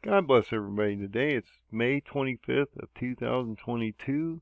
God bless everybody today. It's May 25th of 2022.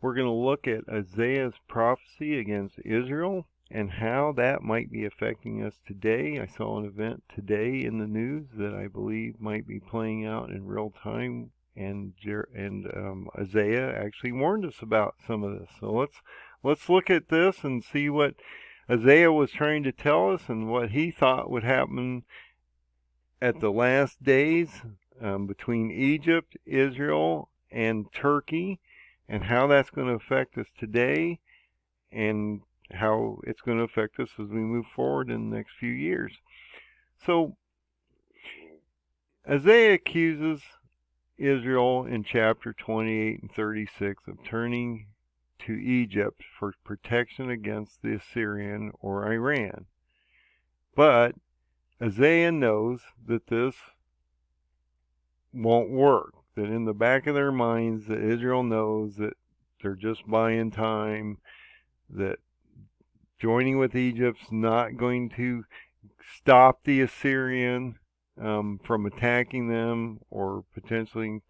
We're going to look at Isaiah's prophecy against Israel and how that might be affecting us today. I saw an event today in the news that I believe might be playing out in real time, and Isaiah actually warned us about some of this. So let's look at this and see what Isaiah was trying to tell us and what he thought would happen at the last days between Egypt, Israel, and Turkey, and how that's going to affect us today, and how it's going to affect us as we move forward in the next few years. So, Isaiah accuses Israel in chapter 28 and 36 of turning to Egypt for protection against the Assyrian or Iran. But Isaiah knows that this won't work, that in the back of their minds that Israel knows that they're just buying time, that joining with Egypt's not going to stop the Assyrian from attacking them or potentially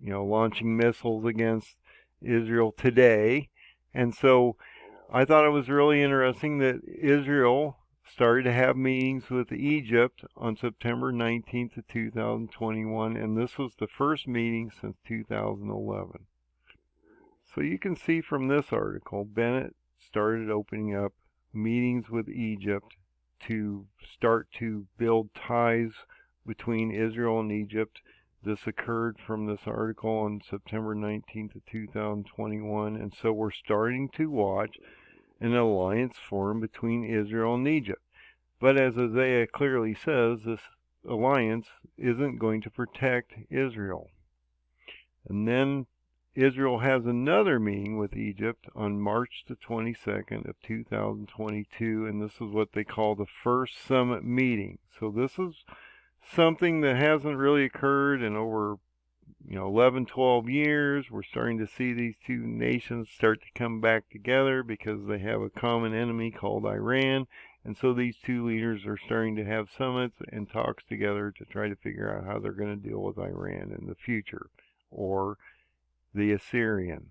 launching missiles against Israel today. And so I thought it was really interesting that Israel started to have meetings with Egypt on September 19th of 2021, and this was the first meeting since 2011. So you can see from this article, Bennett started opening up meetings with Egypt to start to build ties between Israel and Egypt. This occurred from this article on September 19th of 2021, and so we're starting to watch an alliance form between Israel and Egypt. But as Isaiah clearly says, this alliance isn't going to protect Israel. And then Israel has another meeting with Egypt on March the 22nd of 2022, and this is what they call the first summit meeting. So this is something that hasn't really occurred in over 11, 12 years. We're starting to see these two nations start to come back together because they have a common enemy called Iran. And so these two leaders are starting to have summits and talks together to try to figure out how they're going to deal with Iran in the future, or the Assyrian.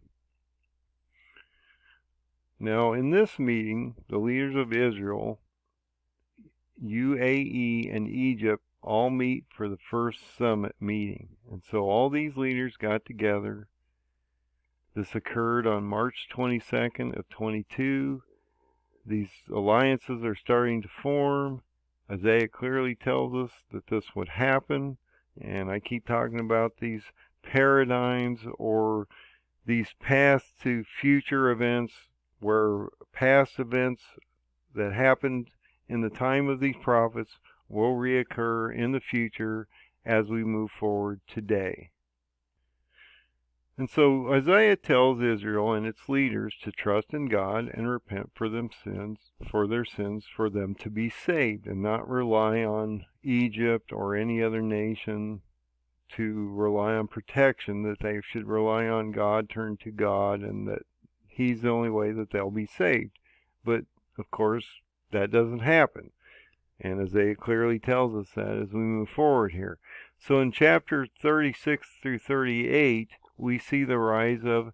Now, in this meeting, the leaders of Israel, UAE, and Egypt all meet for the first summit meeting. And so all these leaders got together. This occurred on March 22nd of 22. These alliances are starting to form. Isaiah clearly tells us that this would happen. And I keep talking about these paradigms, or these past to future events, where past events that happened in the time of these prophets will reoccur in the future as we move forward today. And so Isaiah tells Israel and its leaders to trust in God and repent for their sins, for them to be saved, and not rely on Egypt or any other nation to rely on protection, that they should rely on God, turn to God, and that He's the only way that they'll be saved. But, of course, that doesn't happen. And Isaiah clearly tells us that as we move forward here. So in chapter 36 through 38, we see the rise of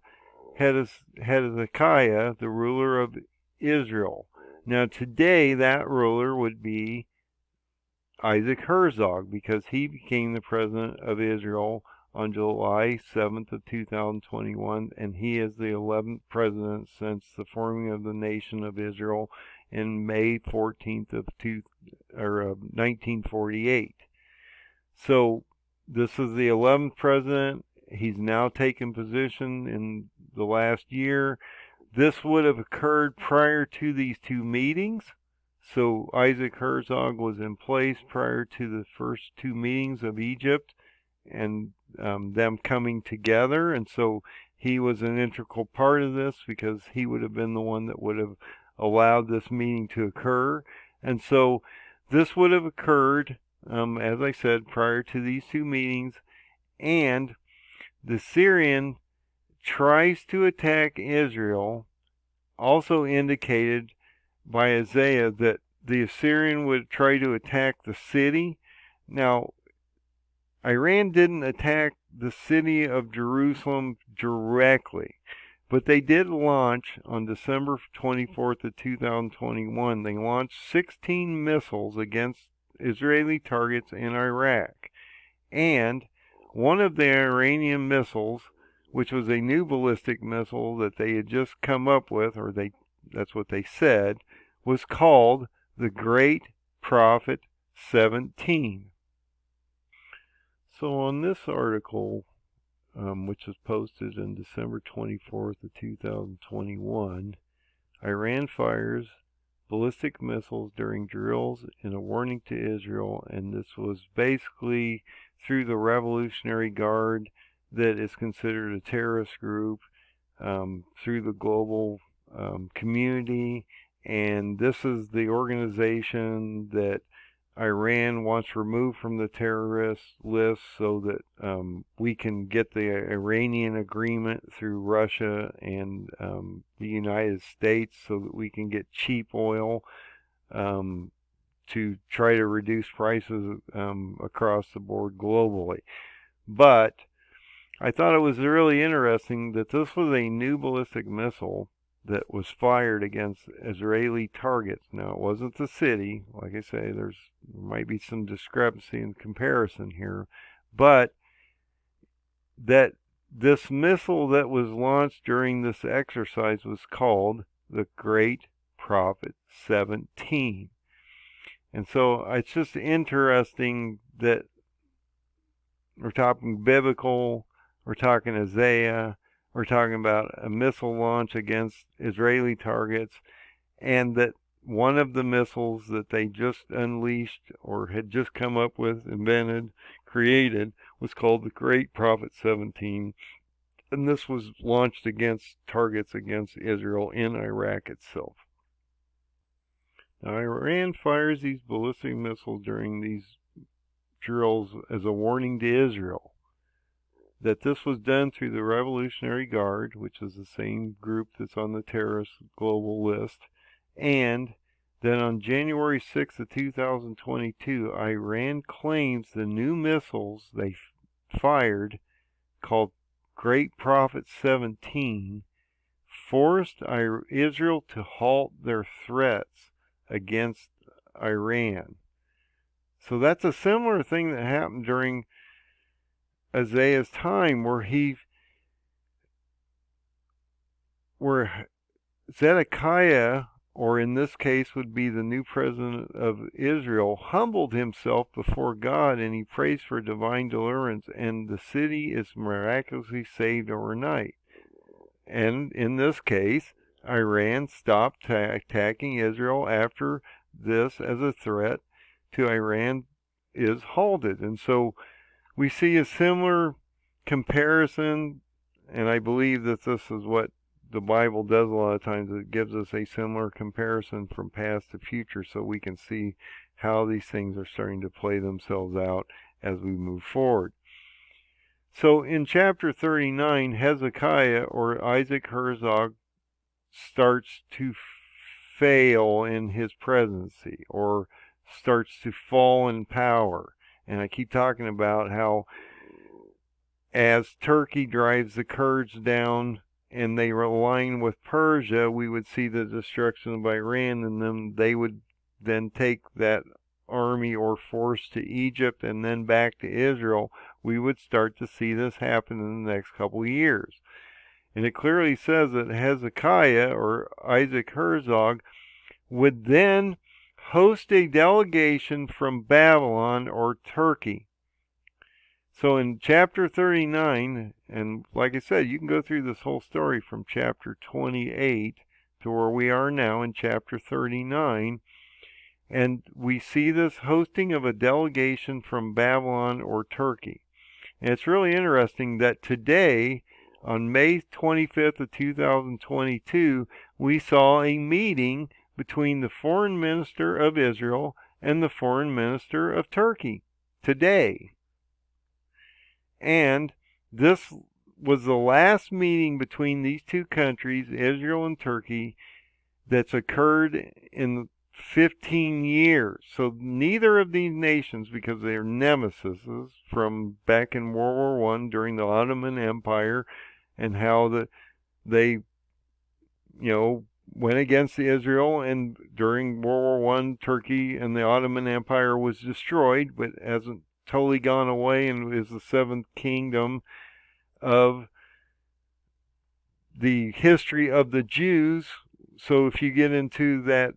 Hezekiah, the ruler of Israel. Now today that ruler would be Herzog, because he became the president of Israel on July 7th of 2021, and he is the 11th president since the forming of the nation of Israel in May 14th of 1948. So this is the 11th president. He's now taken position in the last year. This would have occurred prior to these two meetings. So Herzog was in place prior to the first two meetings of Egypt and them coming together. And so he was an integral part of this, because he would have been the one that would have allowed this meeting to occur. And so this would have occurred, as I said, prior to these two meetings. And the Syrian tries to attack Israel, also indicated by Isaiah that the Assyrian would try to attack the city. Now, Iran didn't attack the city of Jerusalem directly, but they did launch on December 24th of 2021. They launched 16 missiles against Israeli targets in Iraq. And one of the Iranian missiles, which was a new ballistic missile that they had just come up with, or that's what they said, was called the Great Prophet 17. So on this article, which was posted on December 24th of 2021, Iran fires ballistic missiles during drills in a warning to Israel, and this was basically through the Revolutionary Guard that is considered a terrorist group, through the global community, and this is the organization that Iran wants removed from the terrorist list so that we can get the Iranian agreement through Russia and the United States so that we can get cheap oil to try to reduce prices across the board globally. But I thought it was really interesting that this was a new ballistic missile that was fired against Israeli targets. Now, it wasn't the city. Like I say, there might be some discrepancy in comparison here. But that this missile that was launched during this exercise was called the Great Prophet 17. And so it's just interesting that we're talking biblical, we're talking Isaiah, we're talking about a missile launch against Israeli targets, and that one of the missiles that they just unleashed or had just come up with, invented, created, was called the Great Prophet 17. And this was launched against targets against Israel in Iraq itself. Now, Iran fires these ballistic missiles during these drills as a warning to Israel. That this was done through the Revolutionary Guard, which is the same group that's on the terrorist global list, and then on January 6th of 2022, Iran claims the new missiles they fired, called Great Prophet 17, forced Israel to halt their threats against Iran. So that's a similar thing that happened during Isaiah's time, where Hezekiah, or in this case would be the new president of Israel, humbled himself before God and he prays for divine deliverance, and the city is miraculously saved overnight. And in this case, Iran stopped attacking Israel after this as a threat to Iran is halted. And so we see a similar comparison, and I believe that this is what the Bible does a lot of times. It gives us a similar comparison from past to future so we can see how these things are starting to play themselves out as we move forward. So in chapter 39, Hezekiah, or Isaac Herzog, starts to fail in his presidency, or starts to fall in power. And I keep talking about how as Turkey drives the Kurds down and they align with Persia, we would see the destruction of Iran, and then they would then take that army or force to Egypt and then back to Israel. We would start to see this happen in the next couple of years. And it clearly says that Hezekiah, or Isaac Herzog, would then host a delegation from Babylon or Turkey. So in chapter 39, and like I said, you can go through this whole story from chapter 28 to where we are now in chapter 39, and we see this hosting of a delegation from Babylon or Turkey. And it's really interesting that today, on May 25th of 2022, we saw a meeting between the foreign minister of Israel and the foreign minister of Turkey today. And this was the last meeting between these two countries, Israel and Turkey, that's occurred 15 years. So neither of these nations, because they're nemesis from back in World War I during the Ottoman Empire, and how they, went against Israel, and during World War I, Turkey and the Ottoman Empire was destroyed, but hasn't totally gone away, and is the seventh kingdom of the history of the Jews. So if you get into that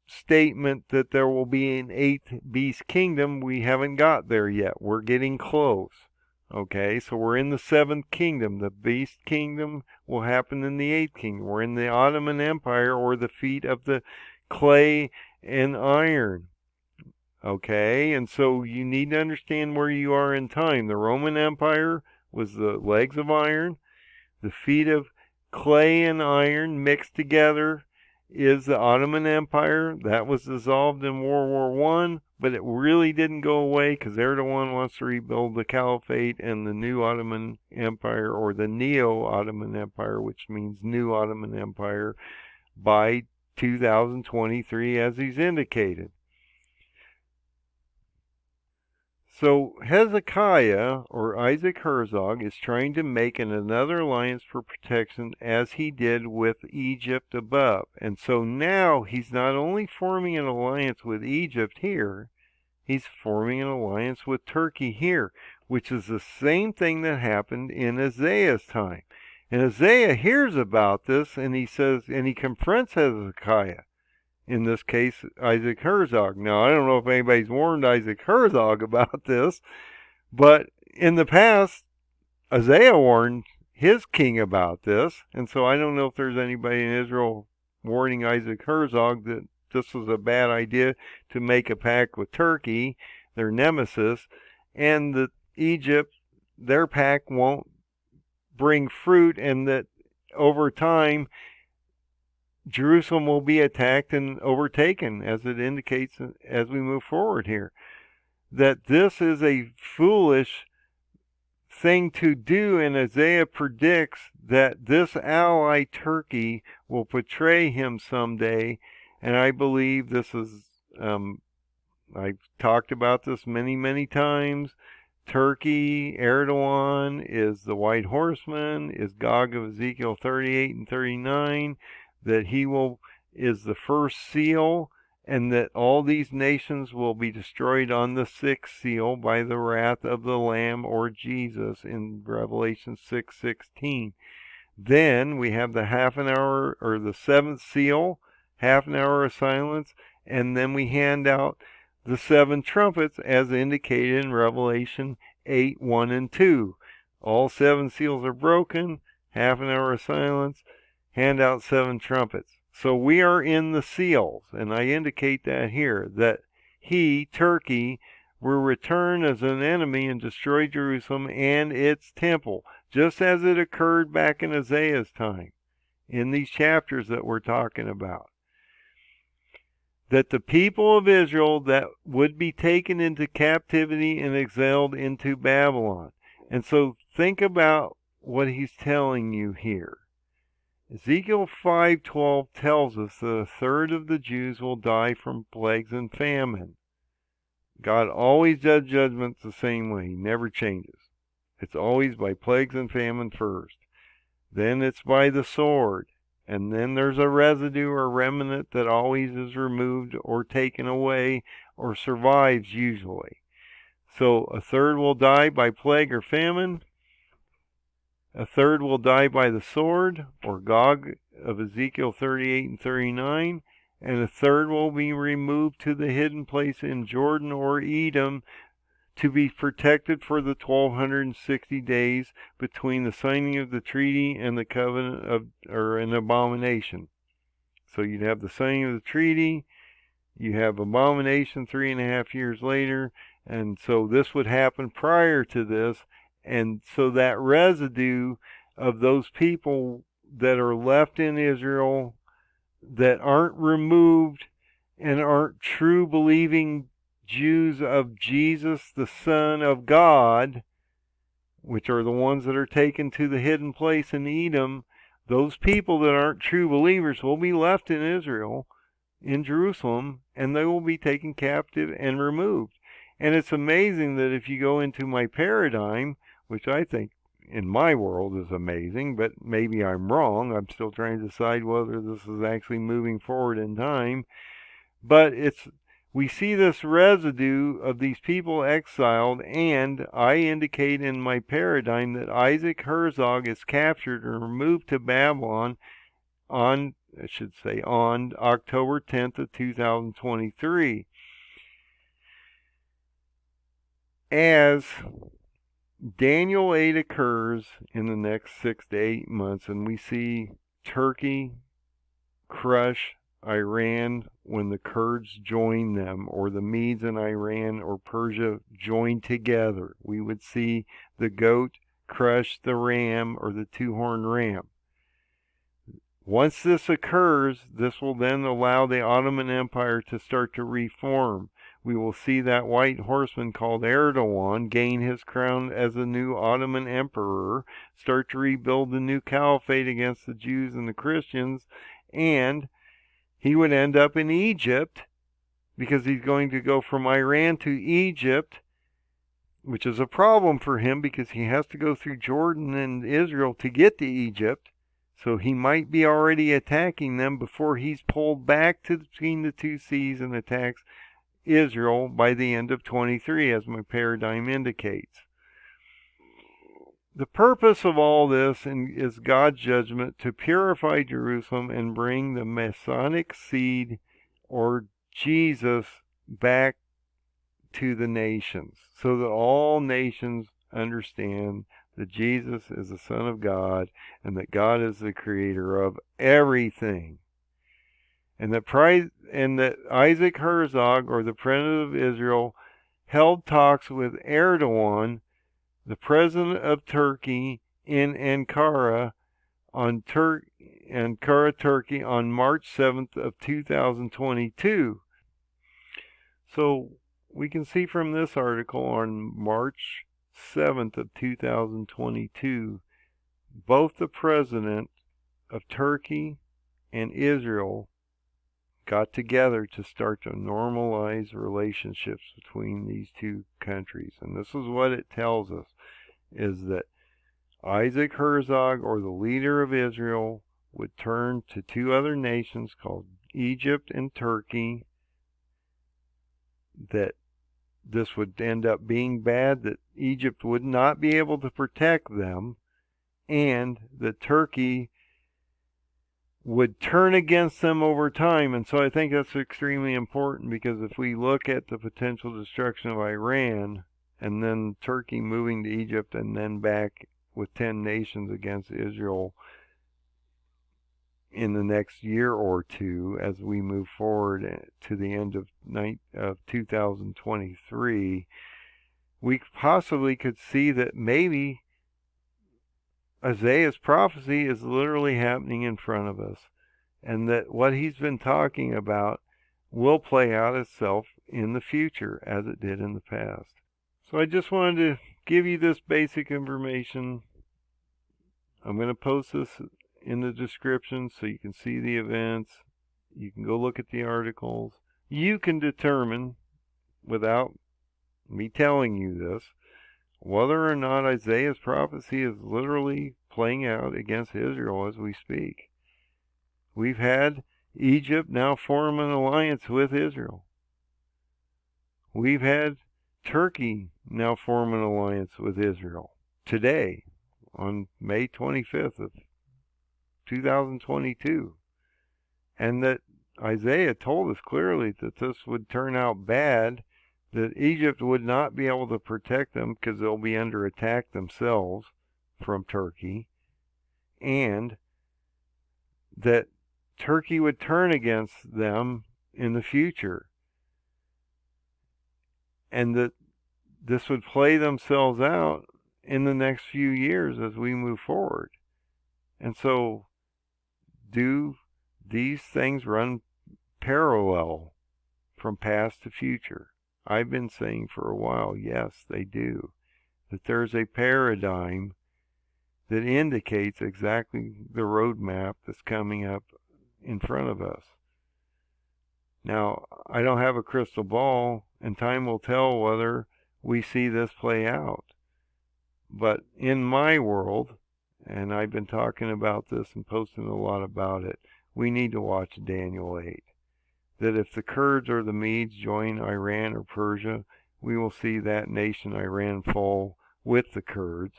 statement that there will be an eighth beast kingdom, we haven't got there yet. We're getting close. Okay, so we're in the seventh kingdom. The beast kingdom will happen in the eighth kingdom. We're in the Ottoman Empire, or the feet of the clay and iron. Okay, and so you need to understand where you are in time. The Roman Empire was the legs of iron. The feet of clay and iron mixed together is the Ottoman Empire. That was dissolved in World War I, but it really didn't go away because Erdogan wants to rebuild the Caliphate and the new Ottoman Empire, or the Neo-Ottoman Empire, which means new Ottoman Empire, by 2023, as he's indicated. So Hezekiah, or Isaac Herzog, is trying to make another alliance for protection, as he did with Egypt above. And so now he's not only forming an alliance with Egypt here, he's forming an alliance with Turkey here, which is the same thing that happened in Isaiah's time. And Isaiah hears about this, and he says, and he confronts Hezekiah. In this case, Isaac Herzog. Now, I don't know if anybody's warned Isaac Herzog about this, but in the past, Isaiah warned his king about this, and so I don't know if there's anybody in Israel warning Isaac Herzog that this was a bad idea to make a pact with Turkey, their nemesis, and that Egypt, their pact won't bring fruit, and that over time, Jerusalem will be attacked and overtaken, as it indicates as we move forward here. That this is a foolish thing to do, and Isaiah predicts that this ally Turkey will betray him someday. And I believe this is, I've talked about this many times. Turkey, Erdogan is the white horseman, is Gog of Ezekiel 38 and 39. That he is the first seal, and that all these nations will be destroyed on the sixth seal by the wrath of the Lamb, or Jesus, in Revelation 6:16. Then we have the half an hour, or the seventh seal, half an hour of silence, and then we hand out the seven trumpets, as indicated in Revelation 8:1 and 2. All seven seals are broken, half an hour of silence, hand out seven trumpets. So we are in the seals, and I indicate that here, that he, Turkey, will return as an enemy and destroy Jerusalem and its temple, just as it occurred back in Isaiah's time, in these chapters that we're talking about. That the people of Israel that would be taken into captivity and exiled into Babylon. And so think about what he's telling you here. Ezekiel 5:12 tells us that a third of the Jews will die from plagues and famine. God always does judgment the same way. He never changes. It's always by plagues and famine first. Then it's by the sword. And then there's a residue or remnant that always is removed or taken away or survives usually. So a third will die by plague or famine. A third will die by the sword, or Gog of Ezekiel 38 and 39, and a third will be removed to the hidden place in Jordan or Edom to be protected for the 1260 days between the signing of the treaty and the covenant or an abomination. So you'd have the signing of the treaty, you have abomination 3.5 years later, and so this would happen prior to this. And so that residue of those people that are left in Israel that aren't removed and aren't true believing Jews of Jesus, the Son of God, which are the ones that are taken to the hidden place in Edom, those people that aren't true believers will be left in Israel, in Jerusalem, and they will be taken captive and removed. And it's amazing that if you go into my paradigm, which I think in my world is amazing, but maybe I'm wrong. I'm still trying to decide whether this is actually moving forward in time. But we see this residue of these people exiled, and I indicate in my paradigm that Isaac Herzog is captured and removed to Babylon on October 10th of 2023. As Daniel 8 occurs in the next 6 to 8 months, and we see Turkey crush Iran when the Kurds join them, or the Medes and Iran or Persia join together. We would see the goat crush the ram or the two-horned ram. Once this occurs, this will then allow the Ottoman Empire to start to reform. We will see that white horseman called Erdogan gain his crown as a new Ottoman emperor, start to rebuild the new caliphate against the Jews and the Christians, and he would end up in Egypt because he's going to go from Iran to Egypt, which is a problem for him because he has to go through Jordan and Israel to get to Egypt. So he might be already attacking them before he's pulled back to between the two seas and attacks Israel by the end of 23, as my paradigm indicates. The purpose of all this is God's judgment to purify Jerusalem and bring the Messianic seed, or Jesus, back to the nations, so that all nations understand that Jesus is the Son of God and that God is the creator of everything. And that Isaac Herzog, or the President of Israel, held talks with Erdogan, the President of Turkey, in Ankara, Turkey, on March 7th of 2022. So we can see from this article on March 7th of 2022, both the President of Turkey and Israel got together to start to normalize relationships between these two countries. And this is what it tells us, is that Isaac Herzog, or the leader of Israel, would turn to two other nations called Egypt and Turkey, that this would end up being bad, that Egypt would not be able to protect them, and that Turkey would turn against them over time. And so I think that's extremely important, because if we look at the potential destruction of Iran, and then Turkey moving to Egypt and then back with 10 nations against Israel in the next year or two, as we move forward to the end of 2023, we possibly could see that maybe Isaiah's prophecy is literally happening in front of us, and that what he's been talking about will play out itself in the future as it did in the past. So I just wanted to give you this basic information. I'm going to post this in the description so you can see the events. You can go look at the articles. You can determine, without me telling you this, whether or not Isaiah's prophecy is literally playing out against Israel as we speak. We've had Egypt now form an alliance with Israel. We've had Turkey now form an alliance with Israel today, on May 25th of 2022. And that Isaiah told us clearly that this would turn out bad, that Egypt would not be able to protect them because they'll be under attack themselves from Turkey, and that Turkey would turn against them in the future, and that this would play themselves out in the next few years as we move forward. And so, do these things run parallel from past to future? I've been saying for a while, yes, they do. That there's a paradigm that indicates exactly the roadmap that's coming up in front of us. Now, I don't have a crystal ball, and time will tell whether we see this play out. But in my world, and I've been talking about this and posting a lot about it, we need to watch Daniel 8. That if the Kurds or the Medes join Iran or Persia, we will see that nation Iran fall with the Kurds,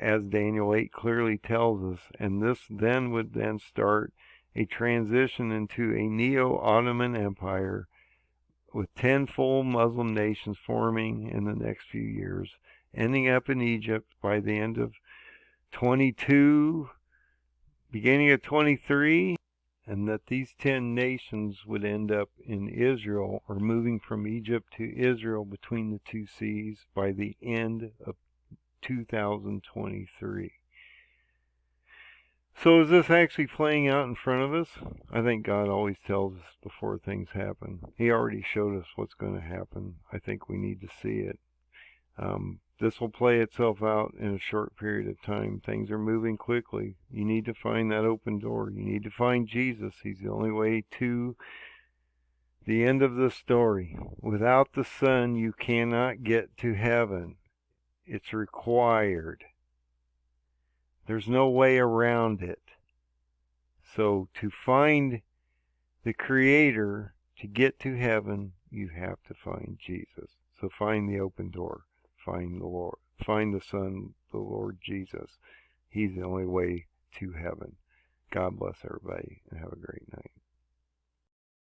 as Daniel 8 clearly tells us, and this then would then start a transition into a Neo-Ottoman Empire with 10 full Muslim nations forming in the next few years, ending up in Egypt by the end of 22, beginning of 23, and that these 10 nations would end up in Israel, or moving from Egypt to Israel between the two seas by the end of 2023. So is this actually playing out in front of us? I think God always tells us before things happen. He already showed us what's going to happen. I think we need to see it. This will play itself out in a short period of time. Things are moving quickly. You need to find that open door. You need to find Jesus. He's the only way to the end of the story. Without the Son, you cannot get to heaven. It's required. There's no way around it. So to find the Creator, to get to heaven, you have to find Jesus. So find the open door. Find the Lord. Find the Son, the Lord Jesus. He's the only way to heaven. God bless everybody and have a great night.